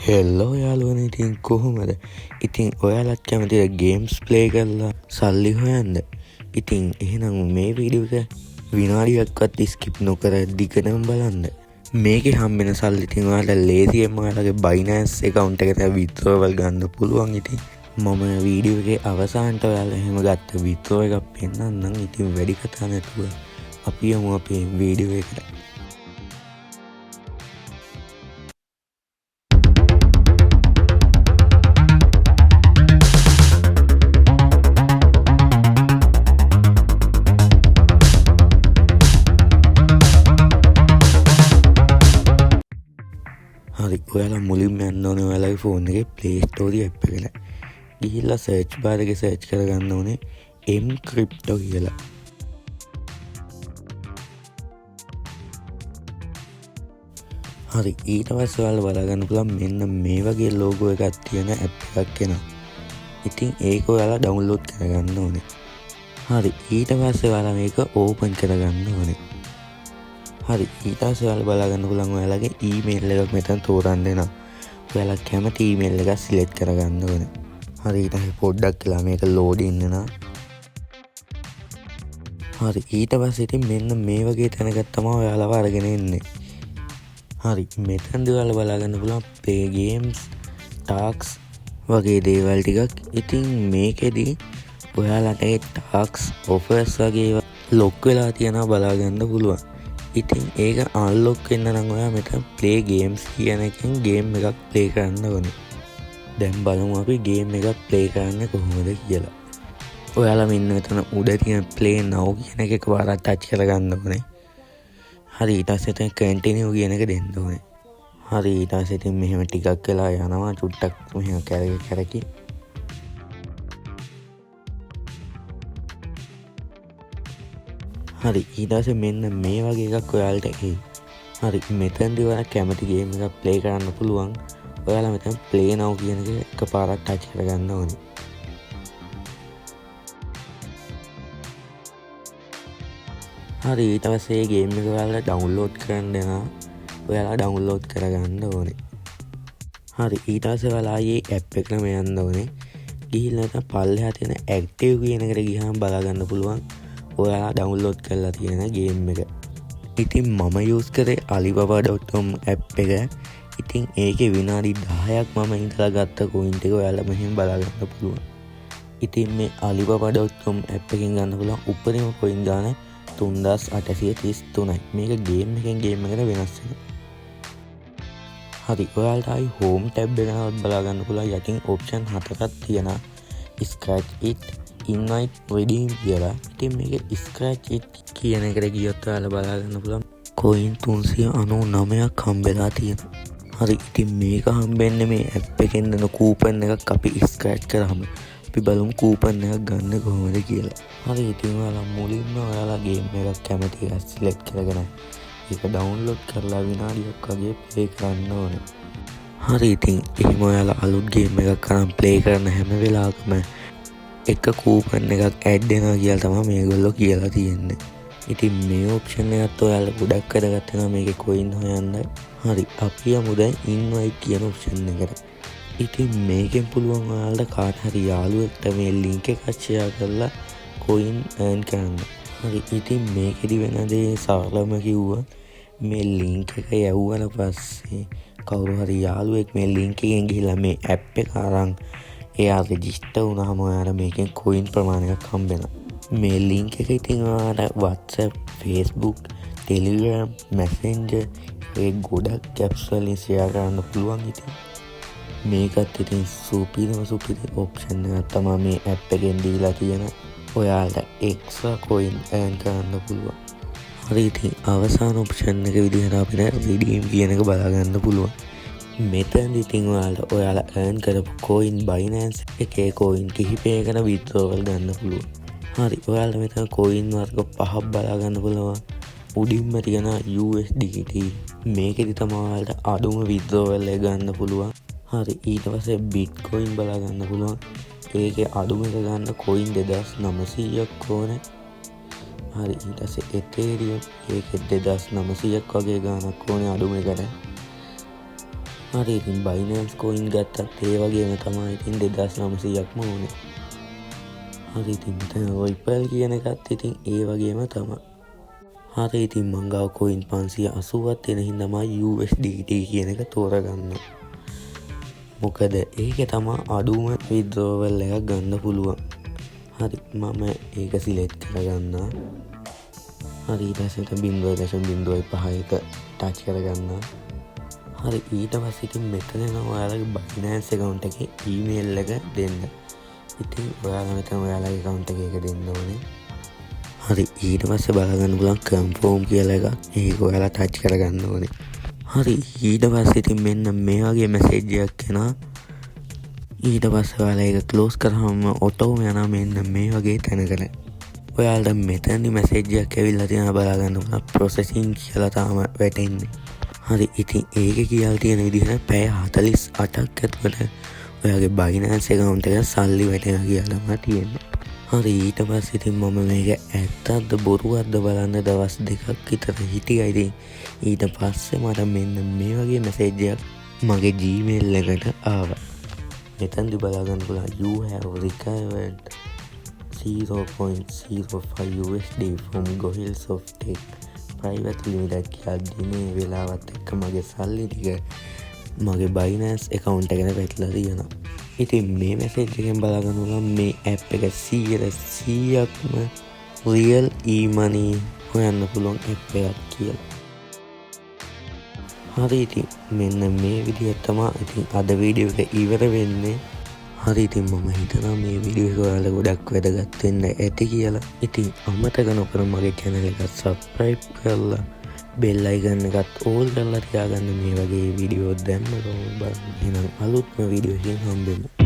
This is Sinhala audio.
හෙල්ලෝ යාළුවනේ ඉතින් කොහොමද? ඉතින් ඔයාලත් කැමතිද ගේම්ස් ප්ලේ කරලා සල්ලි හොයන්න? ඉතින් එහෙනම් මේ වීඩියෝ එක විනාඩියක්වත් ස්කිප් නොකර දිගටම බලන්න. මේකේ හම්බෙන සල්ලි ඉතින් ඔයාලට ලේසියෙන්ම ඔයාලගේ Binance account එකට withdrawal ගන්න පුළුවන්. ඉතින් මම වීඩියෝ එකේ අවසානට ඔයාලා එහෙම ගත්ත withdraw එකක් පෙන්නන්නම්. ඉතින් වැඩි කතා නැතුව අපි යමු අපේ වීඩියෝ එකට. හරි, ඔයාලා මුලින්ම යන්න ඕනේ ඔයාලගේ ෆෝන් එකේ Play Store app එකට. ගිහිල්ලා search bar එකේ search කරගන්න ඕනේ mCrypto කියලා. හරි, ඊට පස්සේ ඔයාලා බලගන්න පුළුවන් මෙන්න මේ වගේ logo එකක් තියෙන app එකක් එනවා. ඉතින් ඒක ඔයාලා download කරගන්න ඕනේ. හරි, ඊට පස්සේ ඔයාලා මේක open කරගන්න ඕනේ. හරි, ඊට පස්සේ ඔයාලා බලාගන්න පුළුවන් ඔයාලගේ ඊමේල් එකක් මෙතන තෝරන්න එනවා. ඔයාලා කැමති ඊමේල් එකක් සිලෙක්ට් කරගන්න ඕනේ. හරි, ඊට පස්සේ පොඩ්ඩක් කියලා මේක ලෝඩ් වෙනවා. හරි, ඊට පස්සේ ඉතින් මෙන්න මේ වගේ තැනකට තමයි ඔයාලව අරගෙන එන්නේ. හරි, මෙතනදී ඔයාලා බලාගන්න පුළුවන් play games, tasks වගේ දේවල් ටිකක්. ඉතින් මේකෙදි ඔයාලට ඒ tasks offers වගේ ලොක් වෙලා තියෙනවා බලාගන්න පුළුවන්. ඉතින් ඒක අන්ලොක් වෙන්න නම් ඔයා මෙතන play games කියන එකෙන් ගේම් එකක් ප්ලේ කරන්න ඕනේ. දැන් බලමු අපි ගේම් එකක් ප්ලේ කරන්නේ කොහොමද කියලා. ඔයාලා මෙන්න මෙතන උඩ තියෙන play now කියන එක එකපාරක් ටච් කරගන්න ඕනේ. හරි, ඊට පස්සේ එතන continue කියන එක දෙන්න ඕනේ. හරි, ඊට පස්සේ ඉතින් මෙහෙම ටිකක් වෙලා යනවා, චුට්ටක් මෙහෙම කැරකි. හරි, ඊට පස්සේ මෙන්න මේ වගේ එකක් ඔයාලට එයි. හරි, මෙතනදී ඔයාලා කැමති ගේම් එකක් ප්ලේ කරන්න පුළුවන්. ඔයාලා මෙතන play now කියන එක එකපාරක් ටච් කරගන්න ඕනේ. හරි, ඊට පස්සේ මේ ගේම් එක ඔයාලා ඩවුන්ලෝඩ් කරන්න යනවා. ඔයාලා ඩවුන්ලෝඩ් කරගන්න ඕනේ. හරි, ඊට පස්සේ ඔයාලා ආයේ ඇප් එකටම යන්න ඕනේ. ගිහිල්ලා නැත්නම් පල්ලෙහා තියෙන ඇක්ටිව් කියන එකට ගියාම බලා ගන්න පුළුවන් ඔයාලා ඩවුන්ලෝඩ් කරලා තියෙන ගේම් එක. ඉතින් මම යූස් කරේ alibaba.com app එක. ඉතින් ඒකේ විනාඩි 10ක් මම ඉඳලා ගත්ත coin ටික ඔයාලා මෙහෙම බලා ගන්න පුළුවන්. ඉතින් මේ alibaba.com app එකෙන් ගන්න පුළුවන් උපරිම coin ගාන 3833යි. මේක ගේම් එකෙන් ගේම් එකට වෙනස් වෙනවා. හරි, ඔයාලට ආයි home tab එකවත් බලා ගන්න පුළුවන්. යටින් option 4ක් තියෙනවා. scratch it, invite, redeem කියලා. ඉතින් මේක scratch it කියන එකට ගියොත් ඔයාලා බලා ගන්න පුළුවන් coin 399ක් හම්බෙලා තියෙනවා. හරි, ඉතින් මේක හම්බෙන්නේ මේ app එකෙන් දෙන coupon එකක් අපි scratch කරාම. අපි බලමු coupon එකක් ගන්න කොහොමද කියලා. හරි, ඉතින් ඔයාලා මුලින්ම ඔයාලා ගේම් එකක් කැමති එකක් select කරගෙන ඒක download කරලා විනාඩියක් වගේ play කරන්න ඕනේ. හරි, ඉතින් එහෙම ඔයාලා අලුත් ගේම් එකක් කරන් play කරන හැම වෙලාවකම එක coupon එකක් add වෙනවා කියලා තමයි මේගොල්ලෝ කියලා තියෙන්නේ. ඉතින් මේ option එකත් ඔයාලා ගොඩක් වැඩගත් වෙනවා මේකේ coin හොයන්න. හරි, අපි යමු දැන් invite කියන option එකට. ඉතින් මේකෙන් පුළුවන් ඔයාලට කාට හරි යාළුවෙක්ට මේ link එක share කරලා coin earn කරන්න. හරි, ඉතින් මේකෙදි වෙන දේ සරලම කිව්වා මේ link එක යවුවාට පස්සේ කවුරු හරි යාළුවෙක් මේ link එකෙන් ගිහිල්ලා මේ app එක අරන් එයා register වුණාම ඔයාලා මේකෙන් coin ප්‍රමාණයක් හම්බෙනවා. මේ link එක ඉතින් ඔයාලා WhatsApp, Facebook, Telegram, Messenger ඒ ගොඩක් apps වලින් share කරන්න පුළුවන්. ඉතින් මේකත් ඉතින් සුපිරිම option එකක් තමයි මේ app එකෙන් දීලා තියෙන. ඔයාලට extra coin earn කරන්න පුළුවන්. හරි, ඉතින් අවසාන option එක විදිහට අපිට redeem කියන එක බලා ගන්න පුළුවන්. මෙතනදී ඉතින් ඔයාලා earn කරපු coin Binance එකේ coin කිහිපයකට withdrawal ගන්න පුළුවන්. හරි, ඔයාලා මෙතන coin වර්ග 5ක් බලා ගන්න පුළුවන්. උඩින්ම තියෙන USDT මේකෙදි තමයි ඔයාලට අඩුම withdrawal එක ගන්න පුළුවන්. හරි, ඊට පස්සේ Bitcoin බලා ගන්න පුළුවන්. ඒකේ අඩුම එක ගන්න coin 2900ක් ඕනේ. හරි, ඊට පස්සේ Ethereum ඒකේ 2900ක් වගේ ගාණක් ඕනේ අඩුම එකට. හරි ඉතින් බයිනන්ස් කොයින් ගත්තත් ඒ වගේම තමයි ඉතින් 2900ක්ම ඕනේ. හරි ඉතින් මෙතන රොයිපල් කියන එකත් ඉතින් ඒ වගේම තමයි. හරි ඉතින් මං ගාව කොයින් 580ක් තියෙන හින්දා මම USDT කියන එක තෝරගන්න. මොකද ඒකේ තමයි අඩුම withdrawal එකක් ගන්න පුළුවන්. හරි මම ඒක සිලෙක්ට් කරගන්නවා. හරි ඊට පස්සේ 0.05ක ටච් කරගන්නවා. හරි ඊට පස්සේ ඉතින් මෙතන නම් ඔයාලගේ Binance account එකේ email එක දෙන්න. ඉතින් ඔයාලා මෙතන ඔයාලගේ account එකේ ඒක දෙන්න ඕනේ. හරි ඊට පස්සේ බලගන්න පුළුවන් confirm කියලා එකක්. ඒක ඔයාලා ටච් කරගන්න ඕනේ. හරි ඊට පස්සේ ඉතින් මෙන්න මේ වගේ මැසේජ් එකක් එනවා. ඊට පස්සේ ඔයාලා ඒක ක්ලෝස් කරාම ඔටෝ යනවා මෙන්න මේ වගේ තැනකට. ඔයාලට මෙතනදි මැසේජ් එකක් ඇවිල්ලා තියෙනවා බලගන්න පුළුවන් processing කියලා තාම වැටෙන්නේ. හරි ඉතින් ඒක කියලා තියෙන විදිහට පැය 48ක් ඇතුළත ඔයාගේ Binance account එකට සල්ලි වැටෙනවා කියලාම තියෙනවා. හරි ඊට පස්සේ ඉතින් මම මේක ඇත්තක්ද බොරුවක්ද බලන්න දවස් 2ක් විතර හිටියා. ඉතින් ඊට පස්සේ මට මෙන්න මේ වගේ මැසේජ් එකක් මගේ Gmail එකට ආවා. මෙතනදි බලගන්න පුළුවන් you have recovered 0.05 USD from Gohil Softech Private Limited කියලා දිනේ වෙලාවත් එක්ක මගේ සල්ලි ටික මගේ Binance account එකට වැටලා තියෙනවා. ඉතින් මේ මැසේජ් එකෙන් බලගන්න පුළුවන් මේ app එක 100%ක්ම real e-money හොයන්න පුළුවන් app එකක් කියලා. හරි ඉතින් මෙන්න මේ විදිහට තමයි ඉතින් අද වීඩියෝ එක ඉවර වෙන්නේ. හරි ඉතින් මම හිතනවා මේ වීඩියෝ එක ඔයාලට ගොඩක් වැදගත් වෙන්න ඇති කියලා. ඉතින් අමතක නොකර මගේ channel එක subscribe කරලා bell icon එකත් all කරලා තියාගන්න මේ වගේ වීඩියෝ දැම්මම බලන්න. එහෙනම් අලුත්ම වීඩියෝ එකකින් හම්බෙමු.